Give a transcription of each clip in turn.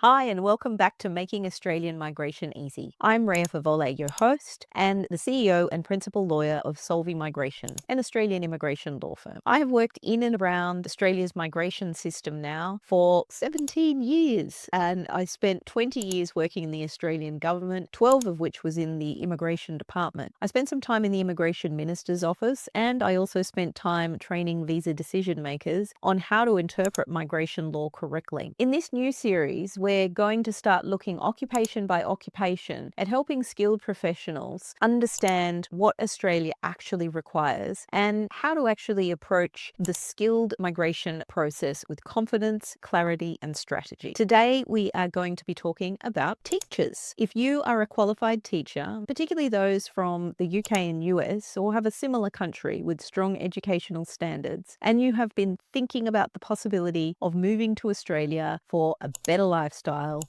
Hi, and welcome back to Making Australian Migration Easy. I'm Rhea Fawole, your host and the CEO and principal lawyer of SOLVi Migration, an Australian immigration law firm. I have worked in and around Australia's migration system now for 17 years, and I spent 20 years working in the Australian government, 12 of which was in the immigration department. I spent some time in the immigration minister's office, and I also spent time training visa decision makers on how to interpret migration law correctly. In this new series, we're going to start looking occupation by occupation at helping skilled professionals understand what Australia actually requires and how to actually approach the skilled migration process with confidence, clarity, and strategy. Today, we are going to be talking about teachers. If you are a qualified teacher, particularly those from the UK and US, or have a similar country with strong educational standards, and you have been thinking about the possibility of moving to Australia for a better lifestyle,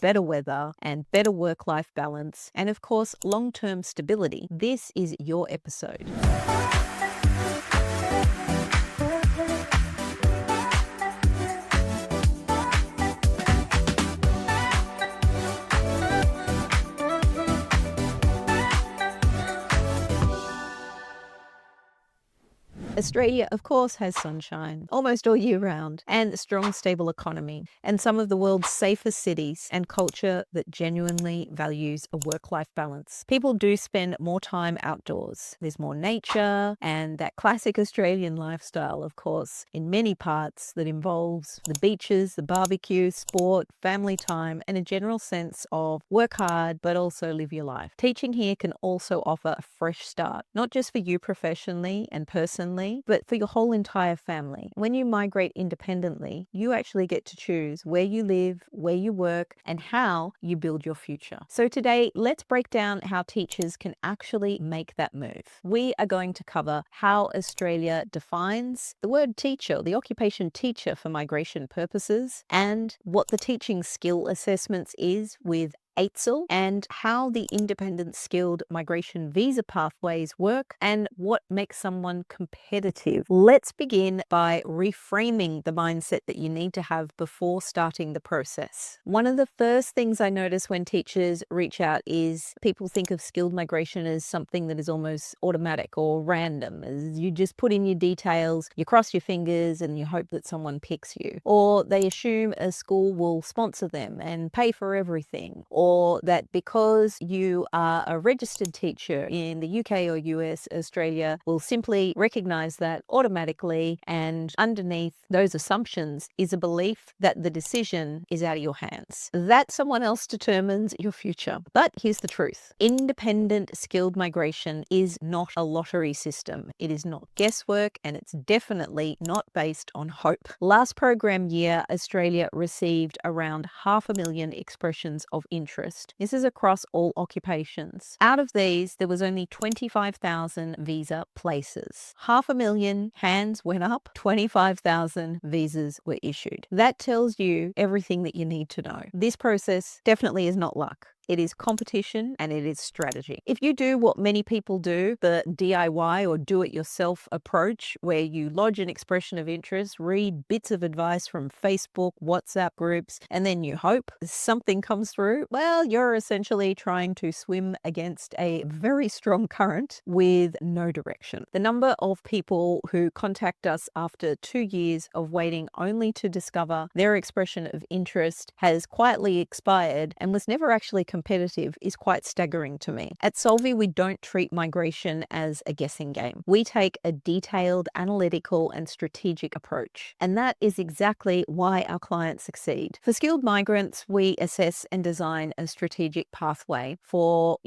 better weather, and better work-life balance, and of course, long-term stability, this is your episode. Australia, of course, has sunshine almost all year round and a strong, stable economy and some of the world's safest cities and culture that genuinely values a work-life balance. People do spend more time outdoors. There's more nature and that classic Australian lifestyle, of course, in many parts that involves the beaches, the barbecue, sport, family time, and a general sense of work hard, but also live your life. Teaching here can also offer a fresh start, not just for you professionally and personally, but for your whole entire family. When you migrate independently, you actually get to choose where you live, where you work, and how you build your future. So today, let's break down how teachers can actually make that move. We are going to cover how Australia defines the word teacher, the occupation teacher for migration purposes, and what the teaching skill assessments is with AITSL, and how the independent skilled migration visa pathways work and what makes someone competitive. Let's begin by reframing the mindset that you need to have before starting the process. One of the first things I notice when teachers reach out is people think of skilled migration as something that is almost automatic or random. As you just put in your details, you cross your fingers and you hope that someone picks you. Or they assume a school will sponsor them and pay for everything. Or that because you are a registered teacher in the UK or US, Australia will simply recognize that automatically, and underneath those assumptions is a belief that the decision is out of your hands, that someone else determines your future. But here's the truth. Independent skilled migration is not a lottery system. It is not guesswork, and it's definitely not based on hope. Last program year, Australia received around 500,000 expressions of interest. This is across all occupations. Out of these, there was only 25,000 visa places. 500,000 hands went up, 25,000 visas were issued. That tells you everything that you need to know. This process definitely is not luck. It is competition and it is strategy. If you do what many people do, the DIY or do-it-yourself approach, where you lodge an expression of interest, read bits of advice from Facebook, WhatsApp groups, and then you hope something comes through, well, you're essentially trying to swim against a very strong current with no direction. The number of people who contact us after 2 years of waiting only to discover their expression of interest has quietly expired and was never actually competitive is quite staggering to me. At SOLVi, we don't treat migration as a guessing game. We take a detailed, analytical, and strategic approach. And that is exactly why our clients succeed. For skilled migrants, we assess and design a strategic pathway for,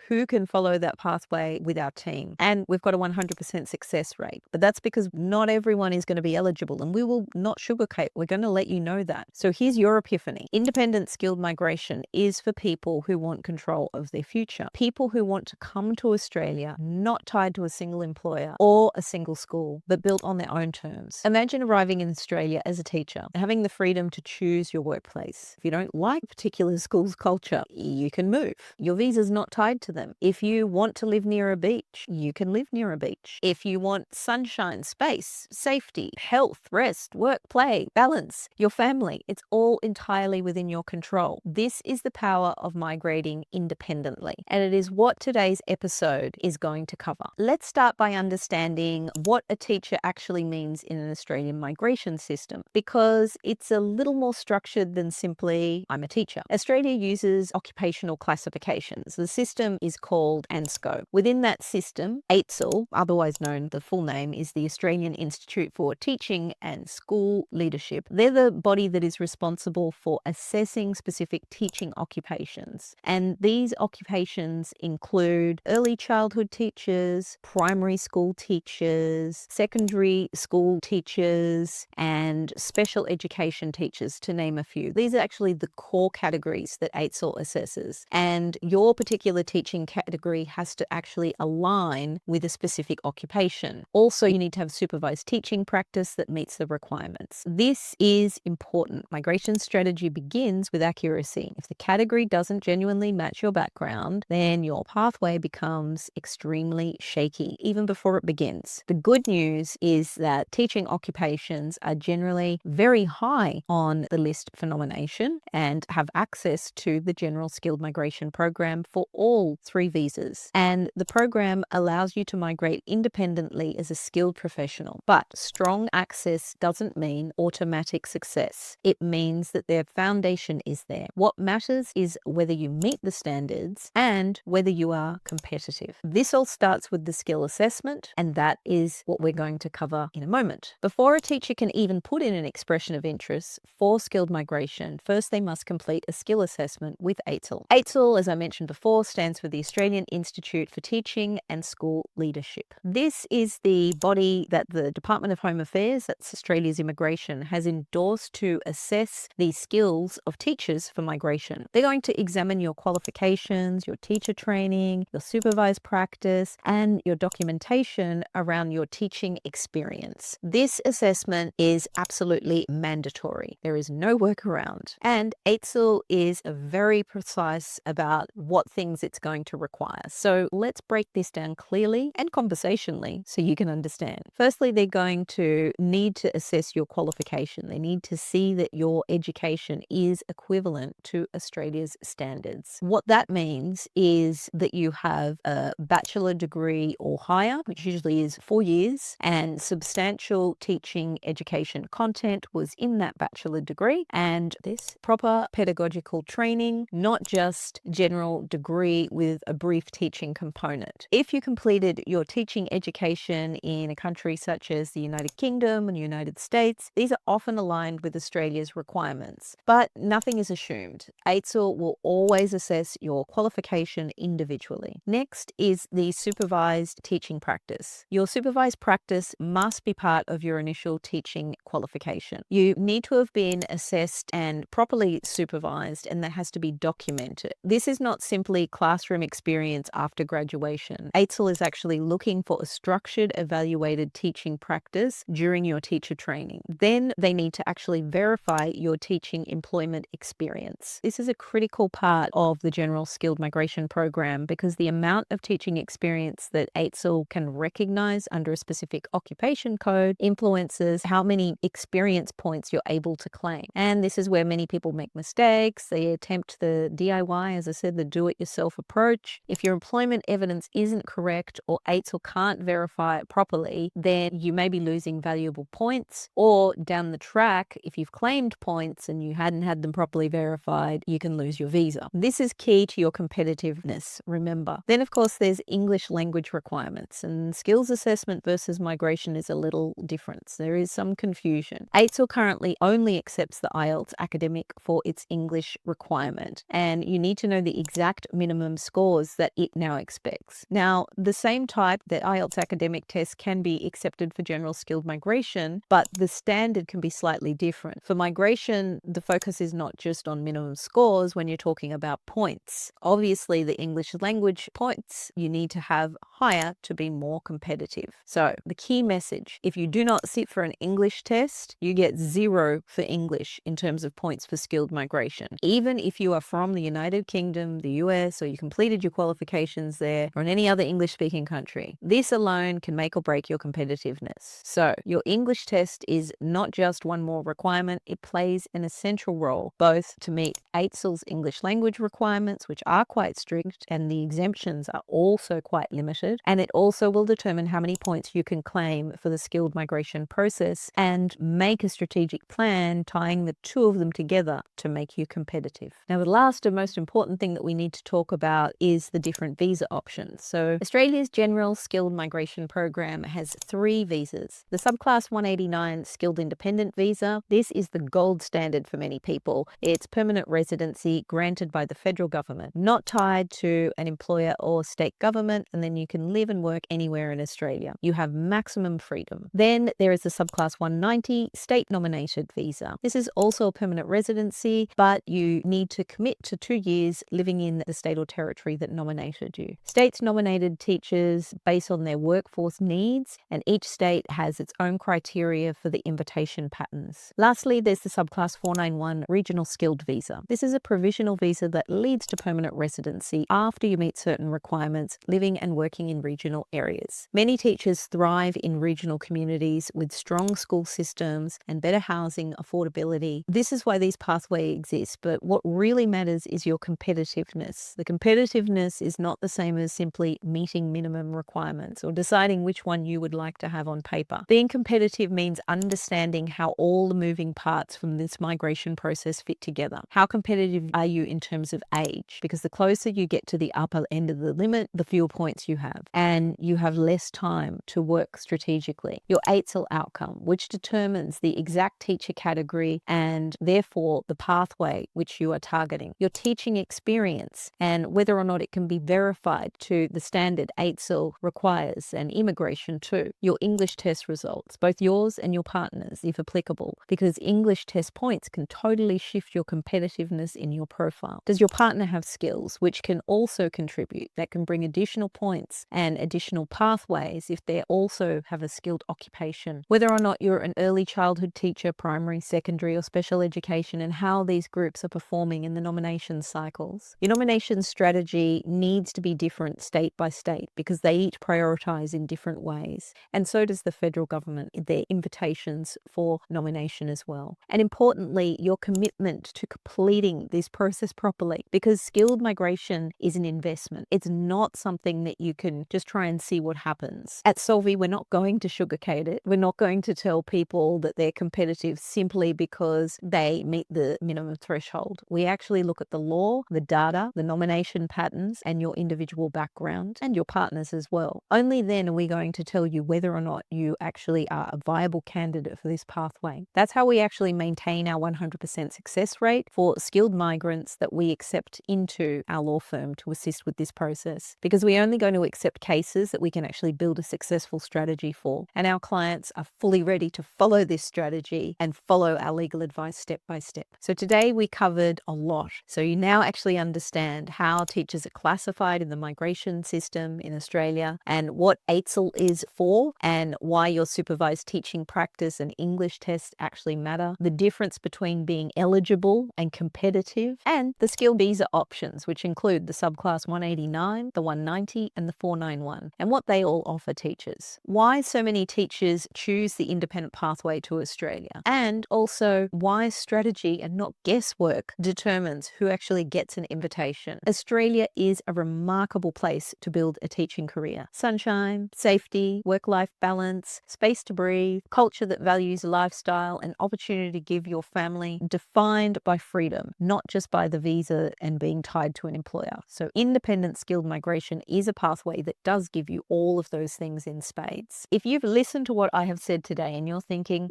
who can follow that pathway with our team. And we've got a 100% success rate. But that's because not everyone is going to be eligible, and we will not sugarcoat. We're going to let you know that. So here's your epiphany. Independent skilled migration is for people people who want control of their future, people who want to come to Australia not tied to a single employer or a single school, but built on their own terms. Imagine arriving in Australia as a teacher and having the freedom to choose your workplace. If you don't like a particular school's culture, you can move. Your visa's not tied to them. If you want to live near a beach, you can live near a beach. If you want sunshine, space, safety, health, rest, work, play, balance, your family, it's all entirely within your control. This is the power of migrating independently, and it is what today's episode is going to cover. Let's start by understanding what a teacher actually means in an Australian migration system, because it's a little more structured than simply, I'm a teacher. Australia uses occupational classifications. The system is called ANSCO. Within that system, AITSL, otherwise known, the full name is the Australian Institute for Teaching and School Leadership. They're the body that is responsible for assessing specific teaching occupations. And these occupations include early childhood teachers, primary school teachers, secondary school teachers, and special education teachers, to name a few. These are actually the core categories that AITSL assesses. And your particular teaching category has to actually align with a specific occupation. Also, you need to have supervised teaching practice that meets the requirements. This is important. Migration strategy begins with accuracy. If the category doesn't genuinely match your background, then your pathway becomes extremely shaky even before it begins. The good news is that teaching occupations are generally very high on the list for nomination and have access to the General Skilled Migration Program for all 3 visas. And the program allows you to migrate independently as a skilled professional. But strong access doesn't mean automatic success. It means that their foundation is there. What matters is whether you meet the standards and whether you are competitive. This all starts with the skill assessment, and that is what we're going to cover in a moment. Before a teacher can even put in an expression of interest for skilled migration, first they must complete a skill assessment with AITSL. AITSL, as I mentioned before, stands for the Australian Institute for Teaching and School Leadership. This is the body that the Department of Home Affairs, that's Australia's immigration, has endorsed to assess the skills of teachers for migration. They're going to examine your qualifications, your teacher training, your supervised practice, and your documentation around your teaching experience. This assessment is absolutely mandatory. There is no workaround. And AITSL is very precise about what things it's going to require. So let's break this down clearly and conversationally so you can understand. Firstly, they're going to need to assess your qualification. They need to see that your education is equivalent to Australia's standards. What that means is that you have a bachelor degree or higher, which usually is 4 years, and substantial teaching education content was in that bachelor degree, and this proper pedagogical training, not just general degree with a brief teaching component. If you completed your teaching education in a country such as the United Kingdom and United States, these are often aligned with Australia's requirements, but nothing is assumed. AITSL will always assess your qualification individually. Next is the supervised teaching practice. Your supervised practice must be part of your initial teaching qualification. You need to have been assessed and properly supervised, and that has to be documented. This is not simply classroom experience after graduation. AITSL is actually looking for a structured, evaluated teaching practice during your teacher training. Then they need to actually verify your teaching employment experience. This is a critical part of the General Skilled Migration Program because the amount of teaching experience that AITSL can recognize under a specific occupation code influences how many experience points you're able to claim. And this is where many people make mistakes. They attempt the DIY, as I said, the do-it-yourself approach. If your employment evidence isn't correct or AITSL can't verify it properly, then you may be losing valuable points, or down the track, if you've claimed points and you hadn't had them properly verified, you can lose your visa. This is key to your competitiveness, remember. Then, of course, there's English language requirements, and skills assessment versus migration is a little different. There is some confusion. AITSL currently only accepts the IELTS academic for its English requirement, and you need to know the exact minimum scores that it now expects. Now, the same type, the IELTS academic test, can be accepted for general skilled migration, but the standard can be slightly different. For migration, the focus is not just on minimum scores when you're talking talking about points. Obviously, the English language points you need to have higher to be more competitive. So the key message, if you do not sit for an English test, you get 0 for English in terms of points for skilled migration. Even if you are from the United Kingdom, the US, or you completed your qualifications there, or in any other English-speaking country, this alone can make or break your competitiveness. So your English test is not just one more requirement, it plays an essential role both to meet AITSL's English language requirements, which are quite strict, and the exemptions are also quite limited, and it also will determine how many points you can claim for the skilled migration process and make a strategic plan tying the two of them together to make you competitive. Now, the last and most important thing that we need to talk about is the different visa options. So Australia's General Skilled Migration Program has 3 visas. The Subclass 189 Skilled Independent Visa, this is the gold standard for many people. It's permanent residency granted by the federal government, not tied to an employer or state government, and then you can live and work anywhere in Australia. You have maximum freedom. Then there is the Subclass 190 State Nominated Visa. This is also a permanent residency, but you need to commit to 2 years living in the state or territory that nominated you. States nominated teachers based on their workforce needs, and each state has its own criteria for the invitation patterns. Lastly, there's the Subclass 491 Regional Skilled Visa. This is a provisional visa that leads to permanent residency after you meet certain requirements, living and working in regional areas. Many teachers thrive in regional communities with strong school systems and better housing affordability. This is why these pathways exist, but what really matters is your competitiveness. The competitiveness is not the same as simply meeting minimum requirements or deciding which one you would like to have on paper. Being competitive means understanding how all the moving parts from this migration process fit together. How competitive are you in terms of age? Because the closer you get to the upper end of the limit, the fewer points you have, and you have less time to work strategically. Your AITSL outcome, which determines the exact teacher category and therefore the pathway which you are targeting. Your teaching experience and whether or not it can be verified to the standard AITSL requires, and immigration too. Your English test results, both yours and your partner's if applicable, because English test points can totally shift your competitiveness in your profile. Does your partner have skills which can also contribute, that can bring additional points and additional pathways if they also have a skilled occupation? Whether or not you're an early childhood teacher, primary, secondary, or special education, and how these groups are performing in the nomination cycles. Your nomination strategy needs to be different state by state because they each prioritise in different ways. And so does the federal government in their invitations for nomination as well. And importantly, your commitment to completing this process properly, because skilled migration is an investment. It's not something that you can just try and see what happens. At SOLVi, we're not going to sugarcoat it. We're not going to tell people that they're competitive simply because they meet the minimum threshold. We actually look at the law, the data, the nomination patterns, and your individual background, and your partners as well. Only then are we going to tell you whether or not you actually are a viable candidate for this pathway. That's how we actually maintain our 100% success rate for skilled migrants that we accept into our law firm to assist with this process, because we're only going to accept cases that we can actually build a successful strategy for, and our clients are fully ready to follow this strategy and follow our legal advice step by step. So today we covered a lot. So you now actually understand how teachers are classified in the migration system in Australia and what AITSL is for and why your supervised teaching practice and English test actually matter, the difference between being eligible and competitive, and the skill visa options, which include the subclass 189, the 190, and the 491, and what they all offer teachers. Why so many teachers choose the independent pathway to Australia, and also why strategy and not guesswork determines who actually gets an invitation. Australia is a remarkable place to build a teaching career. Sunshine, safety, work-life balance, space to breathe, culture that values lifestyle, and opportunity to give your family, defined by freedom, not just by the visa and being tied to an employer. So independent skilled migration is a pathway that does give you all of those things in spades. If you've listened to what I have said today and you're thinking,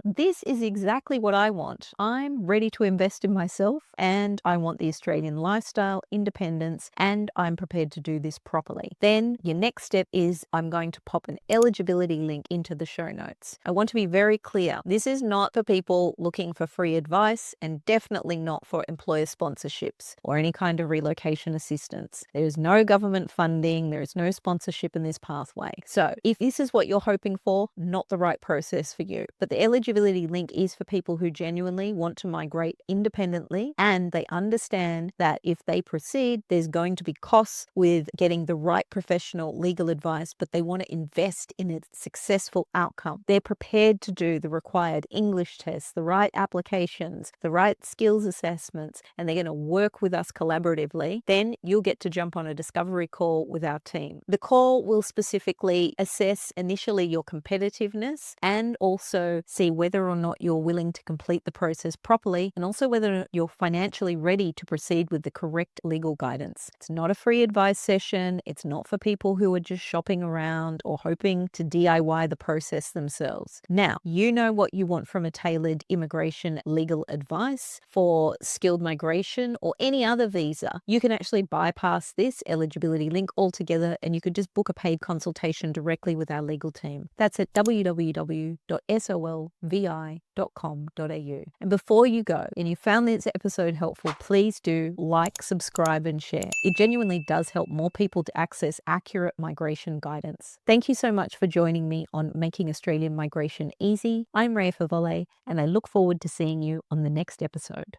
this is exactly what I want. I'm ready to invest in myself and I want the Australian lifestyle, independence, and I'm prepared to do this properly. Then your next step is I'm going to pop an eligibility link into the show notes. I want to be very clear. This is not for people looking for free advice and definitely not for employer-sponsored sponsorships or any kind of relocation assistance. There is no government funding, there is no sponsorship in this pathway. So if this is what you're hoping for, not the right process for you. But the eligibility link is for people who genuinely want to migrate independently, and they understand that if they proceed, there's going to be costs with getting the right professional legal advice, but they want to invest in a successful outcome. They're prepared to do the required English tests, the right applications, the right skills assessments, and they're going to work with us collaboratively. Then you'll get to jump on a discovery call with our team. The call will specifically assess initially your competitiveness and also see whether or not you're willing to complete the process properly, and also whether you're financially ready to proceed with the correct legal guidance. It's not a free advice session. It's not for people who are just shopping around or hoping to DIY the process themselves. Now, you know what you want from a tailored immigration legal advice for skilled migration or any other visa. You can actually bypass this eligibility link altogether, and you could just book a paid consultation directly with our legal team. That's at www.solvi.com.au. And before you go, and you found this episode helpful, please do like, subscribe, and share. It genuinely does help more people to access accurate migration guidance. Thank you so much for joining me on Making Australian Migration Easy. I'm Rhea Fawole, and I look forward to seeing you on the next episode.